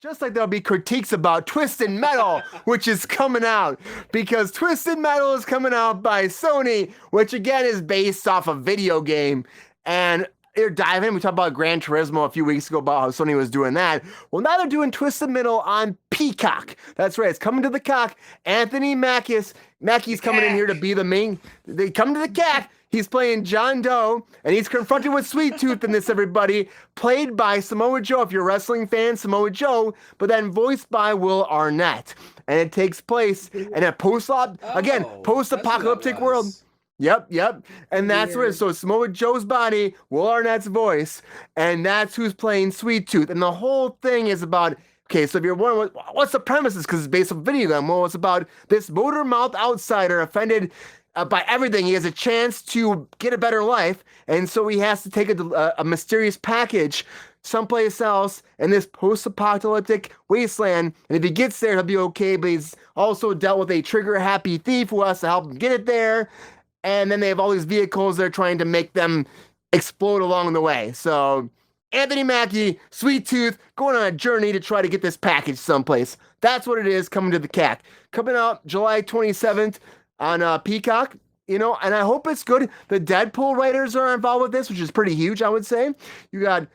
Just like there'll be critiques about Twisted Metal, which is coming out, because Twisted Metal is coming out by Sony, which again is based off a video game. And they're diving. We talked about Gran Turismo a few weeks ago about how Sony was doing that. Well, now they're doing Twisted Metal on Peacock. That's right. It's coming to the cock. Anthony Mackie's coming in here to be the main. They come to the cat. He's playing John Doe, and he's confronted with Sweet Tooth in this, everybody, played by Samoa Joe. If you're a wrestling fan, Samoa Joe, but then voiced by Will Arnett. And it takes place in a post-apocalyptic world. Yep. And that's where, so Samoa Joe's body, Will Arnett's voice, and that's who's playing Sweet Tooth. And the whole thing is about, okay, so if you're wondering, what's the premises? Because it's based on a video game. Well, it's about this motor-mouthed outsider offended by everything. He has a chance to get a better life, and so he has to take a mysterious package someplace else in this post-apocalyptic wasteland. And if he gets there, he'll be okay, but he's also dealt with a trigger-happy thief who has to help him get it there. And then they have all these vehicles they're trying to make them explode along the way. So Anthony Mackie, Sweet Tooth, going on a journey to try to get this package someplace. That's what it is, coming to the CAC. Coming out July 27th on Peacock, and I hope it's good. The Deadpool writers are involved with this, which is pretty huge, I would say. You got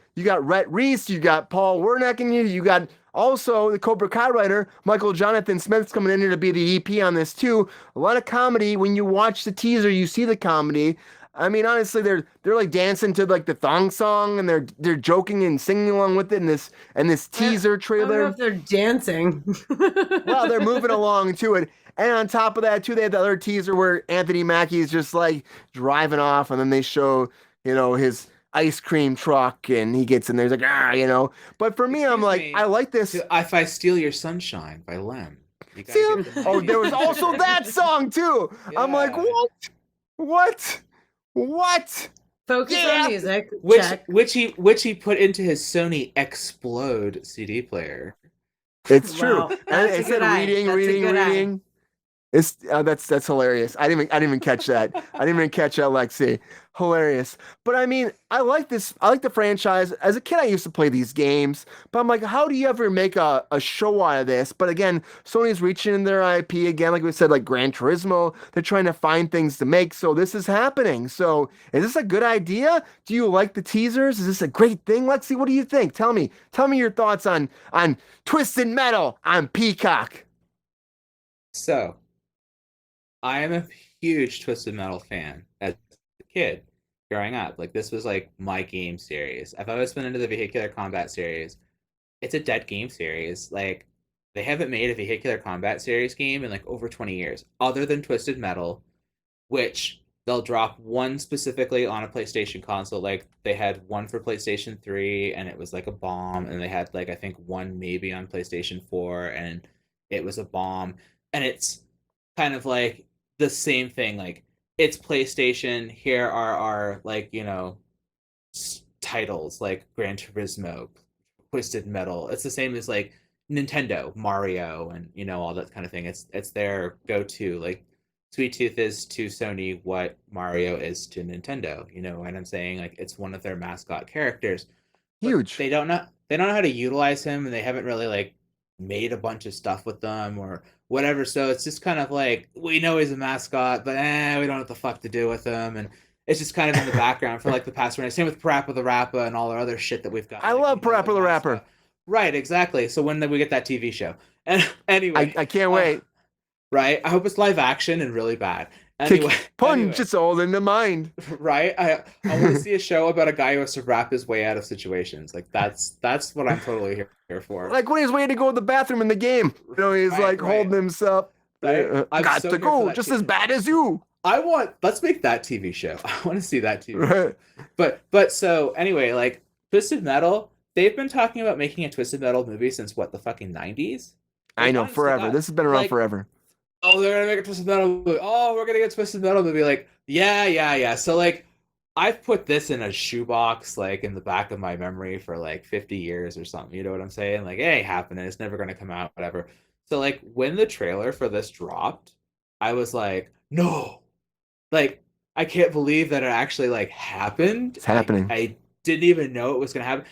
Rhett Reese, you got Paul Wernick, and you got also the Cobra Kai writer, Michael Jonathan Smith's coming in here to be the EP on this too. A lot of comedy. When you watch the teaser, you see the comedy. I mean, honestly, they're like dancing to like the thong song, and they're joking and singing along with it in this teaser trailer. I don't know if they're dancing. Well, they're moving along to it. And on top of that, too, they had the other teaser where Anthony Mackie is just like driving off, and then they show, his ice cream truck, and he gets in there, he's like, But for me, I'm like, I like this. If I Steal Your Sunshine by Lem. There was also that song, too. Yeah. I'm like, what? Focus on music. Which he put into his Sony Explode CD player. It's true. Wow. And it said reading. It's that's hilarious. I didn't even catch that. I didn't even catch that, Lexi. Hilarious. But I mean, I like this. I like the franchise. As a kid, I used to play these games. But I'm like, how do you ever make a show out of this? But again, Sony's reaching in their IP again, like we said, like Gran Turismo. They're trying to find things to make. So this is happening. So is this a good idea? Do you like the teasers? Is this a great thing, Lexi? What do you think? Tell me your thoughts on Twisted Metal on Peacock. So, I am a huge Twisted Metal fan as a kid growing up. Like, this was like my game series. I've always been into the vehicular combat series. It's a dead game series. Like, they haven't made a vehicular combat series game in like over 20 years, other than Twisted Metal, which they'll drop one specifically on a PlayStation console. Like, they had one for PlayStation 3 and it was like a bomb, and they had like, I think one maybe on PlayStation 4 and it was a bomb. And it's kind of like the same thing. Like, it's PlayStation, here are our like, titles like Gran Turismo, Twisted Metal. It's the same as like Nintendo, Mario, and all that kind of thing. It's their go-to. Like, Sweet Tooth is to Sony what Mario is to Nintendo. And I'm saying, like, it's one of their mascot characters. Huge. They don't know how to utilize him, and they haven't really like made a bunch of stuff with them or whatever. So it's just kind of like, we know he's a mascot, but we don't know what the fuck to do with him, and it's just kind of in the background for like the past one. Same with Parappa the Rapper and all our other shit that we've got. I love Parappa the Rapper. Right, exactly. So when we get that TV show, and anyway, I can't wait. Right, I hope it's live action and really bad. Anyway, punch it's all in the mind. Right, I want to see a show about a guy who has to rap his way out of situations. Like, that's what I'm totally here for. Like when he's waiting to go to the bathroom in the game, he's holding himself. Right? Got to go, just as bad as you. Let's make that TV show. I want to see that TV show. But so anyway, like Twisted Metal, they've been talking about making a Twisted Metal movie since what, the fucking 90s? I know, forever. This has been around forever. Oh, they're gonna make a Twisted Metal movie. Oh, we're gonna get a Twisted Metal movie. Like, yeah. So like, I've put this in a shoebox, like in the back of my memory for like 50 years or something. You know what I'm saying? Like, it ain't happening. It's never gonna come out. Whatever. So like, when the trailer for this dropped, I was like, no, like, I can't believe that it actually like happened. It's happening. I didn't even know it was gonna happen,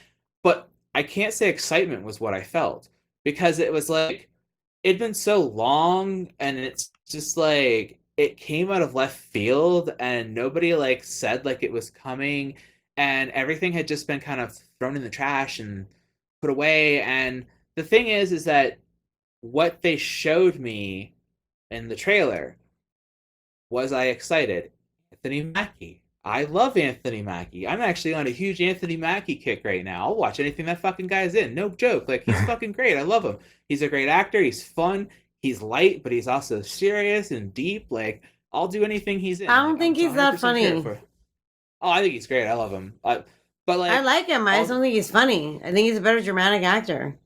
but I can't say excitement was what I felt. because it was like it'd been so long, and it's just like it came out of left field, and nobody like said like it was coming, and everything had just been kind of thrown in the trash and put away. And the thing is that what they showed me in the trailer, was I excited? Anthony Mackie. I love Anthony Mackie. I'm actually on a huge Anthony Mackie kick right now. I'll watch anything that fucking guy's in. No joke. Like, he's fucking great. I love him. He's a great actor. He's fun. He's light, but he's also serious and deep. Like, I'll do anything he's in. I don't Like, think I'm he's that 100% funny. here for it. Oh, I think he's great. I love him. But like, I like him. I just don't think he's funny. I think he's a better dramatic actor.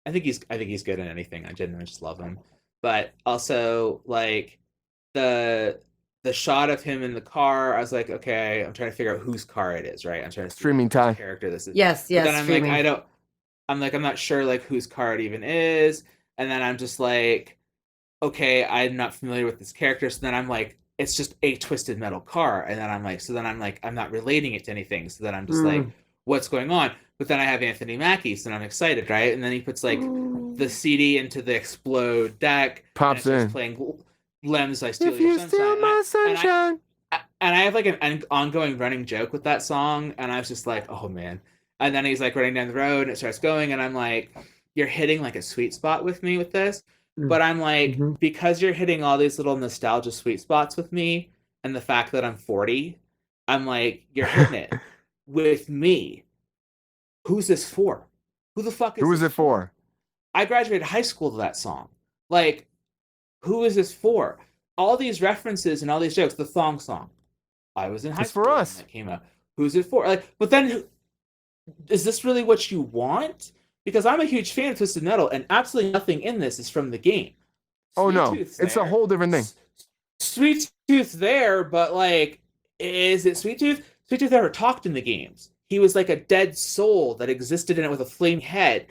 I think he's good in anything. I genuinely just love him. But also, like, the shot of him in the car, I was like, okay, I'm trying to figure out whose car it is, right? I'm trying to Streaming whose time. character this is. Yes, But then I'm streaming. like, I'm not sure like whose car it even is. And then I'm just like, okay, I'm not familiar with this character. So then I'm like, it's just a Twisted Metal car. And then I'm like, I'm not relating it to anything. So then I'm just like, what's going on? But then I have Anthony Mackie, so I'm excited, right? And then he puts like the CD into the Explode deck, Pops and it's in. just playing Lem's "I Steal If Your you Sunshine." steal my sunshine. And I have like an ongoing running joke with that song, and I was just like, oh man. And then he's like running down the road, and it starts going, and I'm like, you're hitting like a sweet spot with me with this. But I'm like, because you're hitting all these little nostalgia sweet spots with me, and the fact that I'm 40, I'm like, you're hitting it with me. Who's this for? Who the fuck is Who is it for? I graduated high school to that song. Like, who is this for? All these references and all these jokes, the thong song. I was in high It's school for when us. that came out. Who's it for? Like, but then, is this really what you want? Because I'm a huge fan of Twisted Metal, and absolutely nothing in this is from the game. Oh Sweet no, Tooth's it's there. a whole different thing. Sweet Tooth there, but like, is it Sweet Tooth? Sweet Tooth never talked in the games. He was like a dead soul that existed in it with a flame head.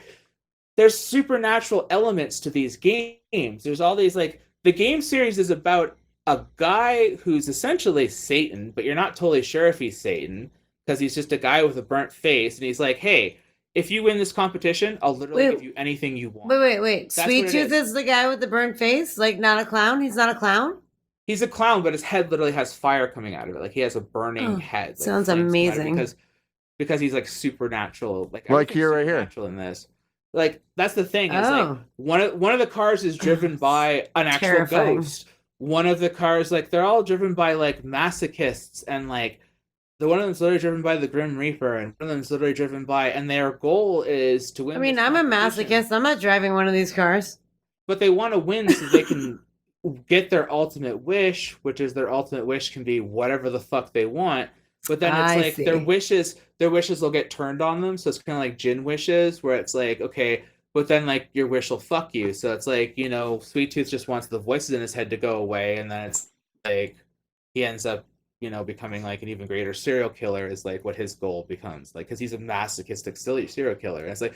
There's supernatural elements to these games. There's all these like, the game series is about a guy who's essentially Satan, but you're not totally sure if he's Satan because he's just a guy with a burnt face, and he's like, hey, if you win this competition, I'll literally give you anything you want. Wait. That's Sweet what it Tooth is the guy with the burnt face? Like, not a clown? He's not a clown? He's a clown, but his head literally has fire coming out of it. Like, he has a burning head. Like, Sounds flames come out of it amazing. because he's like supernatural. Like here, right here. Supernatural in this. Like, that's the thing. Is like one of the cars is driven by an actual Terrifying. ghost. One of the cars, like, they're all driven by like masochists, and like the one of them's literally driven by the Grim Reaper, and one of them's literally driven by, and their goal is to win. I mean, this I'm a competition. masochist. I'm not driving one of these cars. But they want to win so they can get their ultimate wish, which is their ultimate wish can be whatever the fuck they want. But then it's like their wishes will get turned on them. So it's kind of like Jinn wishes, where it's like, okay, but then like your wish will fuck you. So it's like, you know, Sweet Tooth just wants the voices in his head to go away, and then it's like he ends up, you know, becoming like an even greater serial killer is like what his goal becomes, like, because he's a masochistic serial killer. And it's like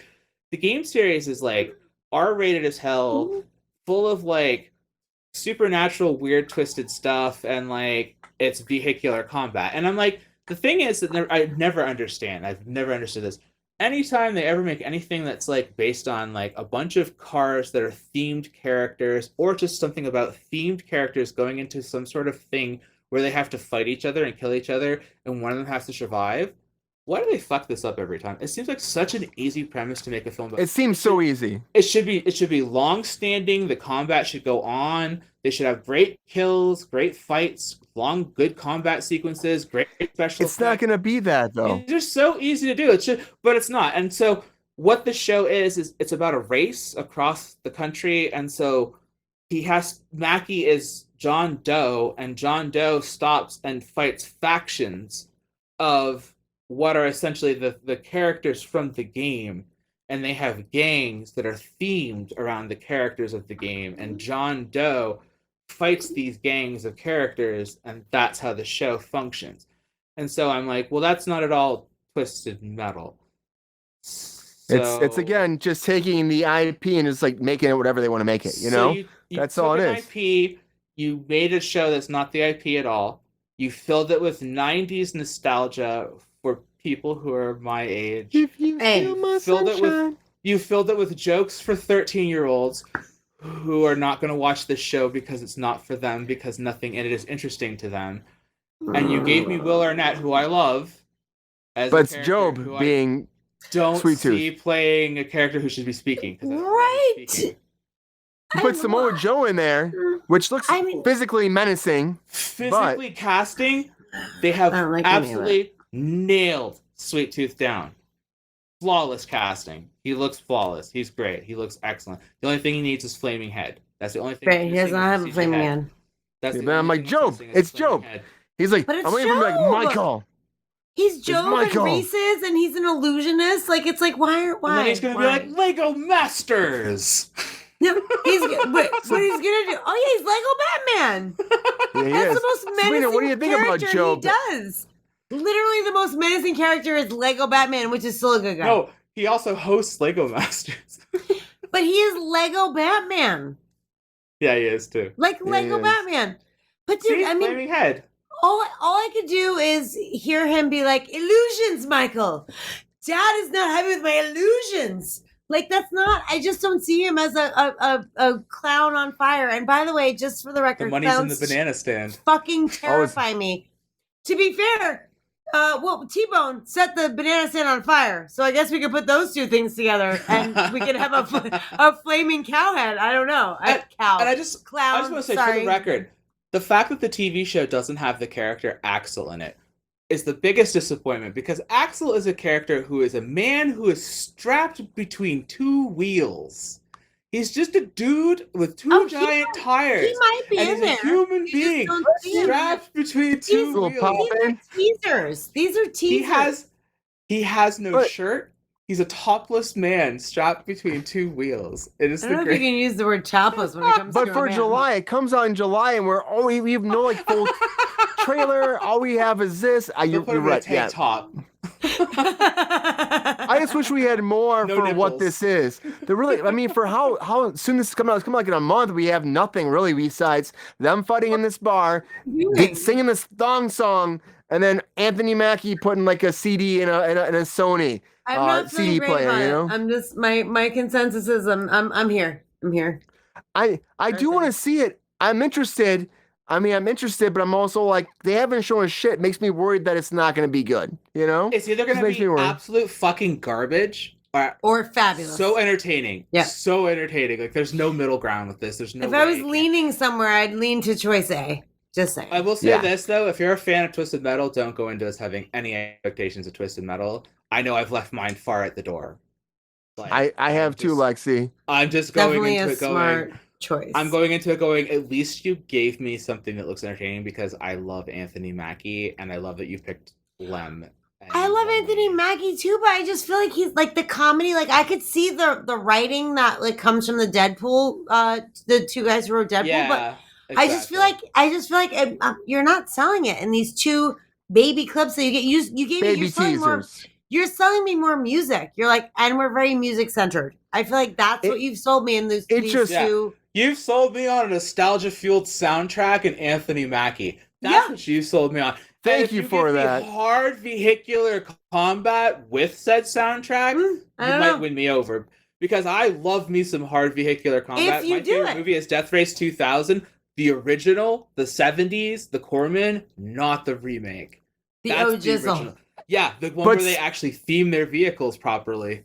the game series is like R-rated as hell, full of like supernatural, weird, twisted stuff, and like it's vehicular combat. And I'm like, the thing is that I've never understood this. Anytime they ever make anything that's like based on like a bunch of cars that are themed characters, or just something about themed characters going into some sort of thing where they have to fight each other and kill each other, and one of them has to survive. Why do they fuck this up every time? It seems like such an easy premise to make a film about. It seems so easy. It should be long standing. The combat should go on. They should have great kills, great fights, long good combat sequences, great special. It's not going to be that though. These are so easy to do. But it's not. And so what the show is it's about a race across the country, and so Mackie is John Doe, and John Doe stops and fights factions of what are essentially the characters from the game, and they have gangs that are themed around the characters of the game, and John Doe fights these gangs of characters, and that's how the show functions. And so I'm like, well, that's not at all Twisted Metal. So, it's again just taking the IP and just like making it whatever they want to make it, you know? you That's all it is. IP, you made a show that's not the IP at all. You filled it with 90s nostalgia for people who are my age. If you steal my Filled it with sunshine. You filled it with jokes for 13-year-olds who are not going to watch this show because it's not for them, because nothing in it is interesting to them. And you gave me Will Arnett, who I love, as But a it's character Job who being I don't Sweet see playing a character who should be speaking. Right. You put Samoa Joe in there, which looks physically menacing. Physically casting, they have absolutely nailed Sweet Tooth down. Flawless casting. He looks flawless. He's great. He looks excellent. The only thing he needs is flaming head. That's the only thing. Right, he doesn't have a flaming head. That's the I'm like, Job. It's Job. He's like, but it's I'm waiting for him, like, Michael. He's Job and Reese's, and he's an illusionist. Like, it's like, why? And then he's gonna be like, Lego Masters. No, he's what he's gonna do? Oh yeah, he's Lego Batman. Yeah, That's the most menacing Serena, what do you think about Job? He does. Literally, the most menacing character is Lego Batman, which is still a good guy. No, he also hosts Lego Masters. But he is Lego Batman. Yeah, he is too. Like Lego Batman. But dude, See, I mean, flaming head. all I could do is hear him be like, "Illusions, Michael. Dad is not happy with my illusions." Like, that's not. I just don't see him as a clown on fire. And by the way, just for the record, The money's in the banana stand. Fucking terrify me. To be fair, T-Bone set the banana stand on fire, so I guess we could put those two things together, and we could have a flaming cow head. I don't know, cow. And I just want to say, for the record, the fact that the TV show doesn't have the character Axel in it is the biggest disappointment, because Axel is a character who is a man who is strapped between two wheels. He's just a dude with two giant tires. He might be and in he's there. a human being strapped between two wheels. These are teasers. These are teasers. He has no shirt. He's a topless man strapped between two wheels. It is I don't know if you can use the word topless when it comes to But for July, it comes out in July, and we have no like full trailer. All we have is this. You're right. Yeah. Top. I just wish we had more for nipples. what this is. I mean, for how soon this is coming out. It's coming like in a month. We have nothing really besides them fighting in this bar, singing this thong song, and then Anthony Mackie putting like a CD in a Sony. I'm not CD player, you know. I'm just my consensus is I'm here. I'm here. I do want to see it. I'm interested. I mean, I'm interested, but I'm also like, they haven't shown us shit. It makes me worried that it's not going to be good. You know, it's either going to be absolute fucking garbage or fabulous. So entertaining. Yeah, so entertaining. Like, there's no middle ground with this. There's no. If I was leaning somewhere, I'd lean to choice A. Just saying. I will say this though: if you're a fan of Twisted Metal, don't go into us having any expectations of Twisted Metal. I know I've left mine far at the door. Like, I have too, Lexi. I'm just going Definitely into a it going. Smart choice. I'm going into it going, at least you gave me something that looks entertaining, because I love Anthony Mackie and I love that you picked Lem. I love Anthony Mackie too, but I just feel like he's like the comedy. Like, I could see the writing that like comes from the Deadpool, the two guys who wrote Deadpool. Yeah, but exactly. I just feel like you're not selling it in these two baby clips that you get. You gave baby me teasers. You're selling me more music. You're like, and we're very music centered. I feel like that's what you've sold me in these two. Yeah. You've sold me on a nostalgia fueled soundtrack and Anthony Mackie. That's what you sold me on. Thank you for that. Hard vehicular combat with said soundtrack, you might win me over, because I love me some hard vehicular combat. My favorite movie is Death Race 2000, the original, the 70s, the Corman, not the remake. That's the original. Yeah, the one where they actually theme their vehicles properly.